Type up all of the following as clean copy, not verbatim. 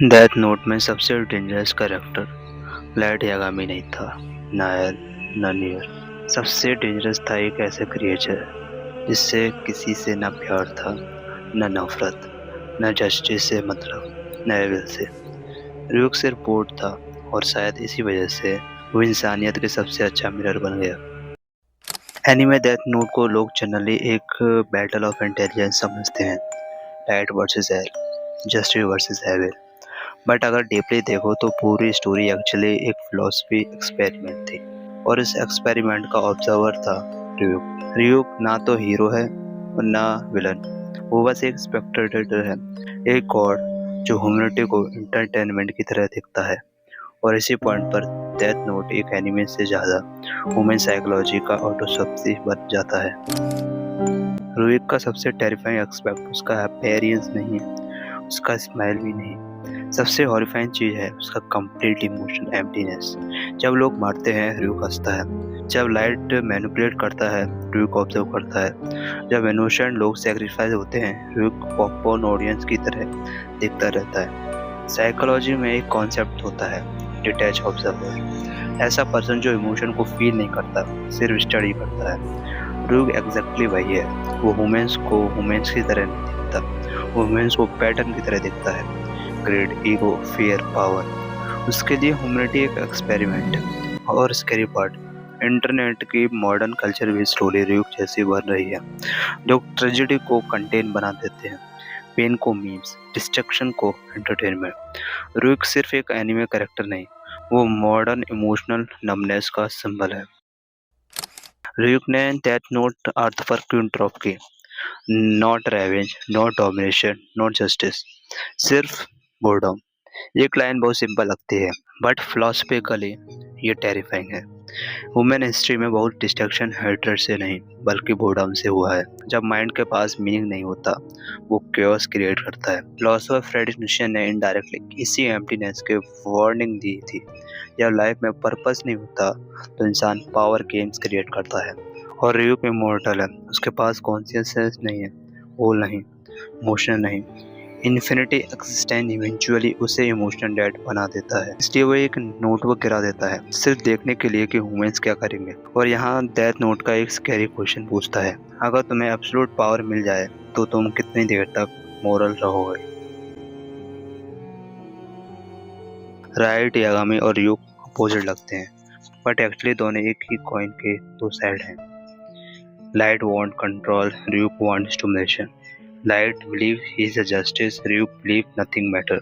Death note में सबसे dangerous character light Yagami नहीं था, ना एल, ना नियर। सबसे डेंजरस था एक ऐसा क्रिएचर जिससे किसी से ना प्यार था, ना नफरत, ना जस्टिस से मतलब, ना एविल से। र्यूक सिर्फ बोर्ड था और शायद इसी वजह से वो इंसानियत के सबसे अच्छा मिरर बन गया। एनीमे डेथ नोट को लोग जनरली एक बैटल ऑफ इंटेलिजेंस समझते हैं, light versus L, justice versus evil. But अगर डीपली देखो तो पूरी स्टोरी एक्चुअली एक फिलोसफी एक्सपेरिमेंट थी, और इस एक्सपेरिमेंट का ऑब्जर्वर था र्यूक। र्यूक ना तो हीरो है और ना विलन, वो बस एक स्पेक्टेटर है, एक गॉड जो ह्यूमैनिटी को एंटरटेनमेंट की तरह दिखता है। और इसी पॉइंट पर डेथ नोट एक एनिमे से ज़्यादा ह्यूमन साइकोलॉजी का ऑटोप्सी बन जाता है। र्यूक का सबसे टेरिफाइंग एक्सपेक्ट उसका अपीयरेंस नहीं है, उसका स्माइल भी नहीं। सबसे हॉरिफाइंग चीज है उसका कंप्लीट इमोशन एम्प्टीनेस। जब लोग मारते हैं र्यूक हंसता है, जब लाइट मैनिपुलेट करता है र्यूक ऑब्जर्व करता है, जब इनोसेंट लोग सैक्रिफाइस होते हैं र्यूक पॉपकॉर्न ऑडियंस की तरह देखता रहता है। साइकोलॉजी में एक कॉन्सेप्ट होता है डिटैच ऑब्जर्वर, ऐसा पर्सन जो इमोशन को फील नहीं करता, सिर्फ स्टडी करता है। र्यूक एग्जैक्टली वही है। वो ह्यूमंस को ह्यूमंस की तरह नहीं दिखता, वो ह्यूमंस को पैटर्न की तरह दिखता है। ग्रेड, ईगो, फियर, पावर, उसके लिए ह्यूमैनिटी एक एक्सपेरिमेंट है। और स्कैरी पार्ट, इंटरनेट की मॉडर्न कल्चर भी स्लोली र्यूक जैसी बन रही है। लोग ट्रेजेडी को कंटेंट बना देते हैं, पेन को मीम्स, डिस्ट्रक्शन को एंटरटेनमेंट। र्यूक सिर्फ एक एनिमे कैरेक्टर नहीं, वो मॉडर्न इमोशनल नमनेस का सिंबल है। र्यूक ने डेथ नोट अर्थ पर क्यों ड्रॉप की? Not revenge, not domination, not justice, सिर्फ बोर्डम। एक लाइन बहुत सिंपल लगती है, बट फिलोसफिकली ये टेरिफाइंग है। ह्यूमन हिस्ट्री में बहुत डिस्ट्रक्शन हेट्रेड से नहीं, बल्कि बोर्डम से हुआ है। जब माइंड के पास मीनिंग नहीं होता, वो क्योस क्रिएट करता है। फिलोसोफर फ्रेडरिक नीत्शे ने इनडायरेक्टली इसी एम्प्टीनेस के वार्निंग दी थी। जब लाइफ में पर्पस नहीं होता, तो इंसान पावर गेम्स क्रिएट करता है। और र्यूक इमोर्टल है, उसके पास कॉन्शियसनेस नहीं है, होल नहीं, इमोशन नहीं। इन्फिनिटी एक्सटेंड इवेंचुअली उसे इमोशनल डेड बना देता है, इसलिए वो एक नोटबुक गिरा देता है, सिर्फ देखने के लिए कि ह्यूमंस क्या करेंगे। और यहाँ डेथ नोट का एक स्कैरी क्वेश्चन पूछता है, अगर तुम्हें एब्सोल्यूट पावर मिल जाए तो तुम कितनी देर तक मोरल रहोगे? राइट, यागामी और र्यूक अपोजिट लगते हैं, बट एक्चुअली दोनों एक ही कॉइन के दो साइड हैं। Light want control, Ryuk want stimulation. Light believe he is a justice, Ryuk believe nothing matter.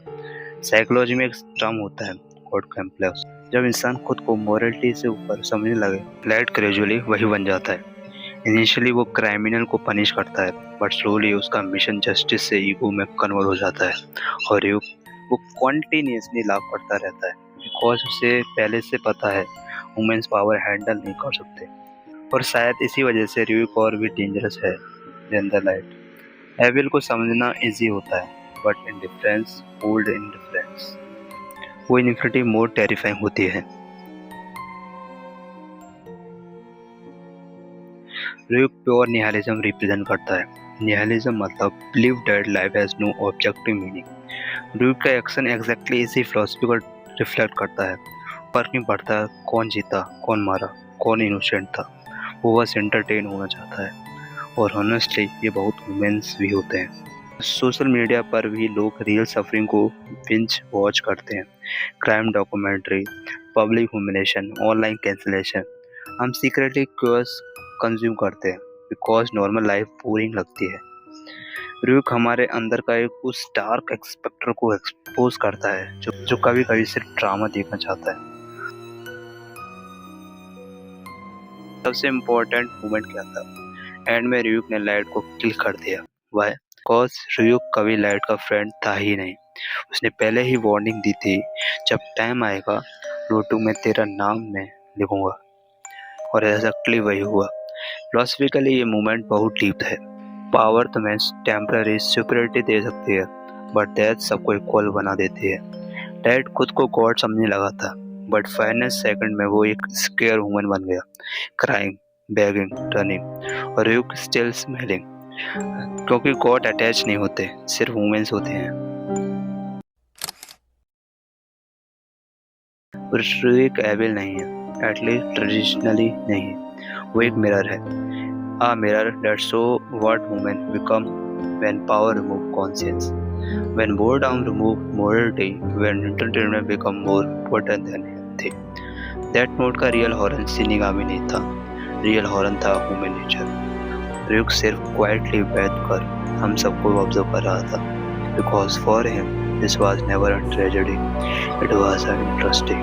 Psychology में एक टर्म होता है गॉड कॉम्प्लेक्स। जब इंसान खुद को मोरलिटी से ऊपर समझने लगे, लाइट ग्रेजुअली वही बन जाता है। इनिशियली वो क्रिमिनल को पनिश करता है, बट स्लोली उसका मिशन जस्टिस से ईगो में कन्वर्ट हो जाता है। और वो कॉन्टिन्यूसली लाभ करता रहता है, बिकॉज उसे पहले से पता है वुमेन्स पावर हैंडल नहीं कर सकते। और शायद इसी वजह से र्यूक और भी डेंजरस है देन द लाइट। एविल को समझना इजी होता है, बट इंडिफरेंस, ओल्ड इंडिफरेंस, वो इन्फिनिटी मोर टेरिफाइंग होती है। र्यूक प्योर निहिलिज्म रिप्रेजेंट करता है। निहिलिज्म मतलब believe that life has no objective meaning. Ryuk का एक्शन एग्जैक्टली इसी फिलॉसफी को रिफ्लेक्ट करता है। फर्क नहीं पड़ता कौन जीता, कौन मारा, कौन इनोसेंट था, वो बस एंटरटेन होना चाहता है। और ऑनेस्टली ये बहुत वुमेन्स भी होते हैं। सोशल मीडिया पर भी लोग रियल सफरिंग को बिंज वॉच करते हैं, crime documentary, public humiliation, online cancellation. हम सीक्रेटली क्यूज कंज्यूम करते हैं बिकॉज नॉर्मल लाइफ बोरिंग लगती है। र्यूक हमारे अंदर का एक उस डार्क एक्सपेक्टर को एक्सपोज करता है जो कभी कभी सिर्फ ड्रामा देखना चाहता है। सबसे इम्पोर्टेंट मोमेंट क्या था? एंड में र्यूक ने लाइट को किल कर दिया। वाई? बिकॉज र्यूक कभी लाइट का फ्रेंड था ही नहीं। उसने पहले ही वार्निंग दी थी, जब टाइम आएगा रोटू में तेरा नाम मैं लिखूंगा। और एग्जैक्टली वही हुआ। फिलोसफिकली ये मूवमेंट बहुत डीप है। पावर तुम्हें टेम्पररी सुपरियरिटी दे सकती है, बट डेथ सबको इक्वल बना देती है। डेथ खुद को गॉड समझने लगा था, बट फाइनेंस सेकंड में वो एक स्केयर वुमन बन गया, क्राइंग, बेगिंग, रनिंग, और र्यूक स्टिल स्मेलिंग। क्योंकि गॉड अटैच नहीं होते, सिर्फ वुमेन्स होते हैं। पुरुषु एक एविल नहीं है, एटलीस्ट ट्रेडिशनली नहीं। वो एक मिरर है, a mirror that show what women become when power remove conscience, when boredom remove morality, when entertainment become more important than healthy। That note का रियल हॉरन सिनिगामी नहीं था, रियल हॉरन था human nature. रुक सिर्फ quietly बैठ कर हम सबको ऑब्जर्व कर रहा था, because for him this was never a tragedy, it was a interesting.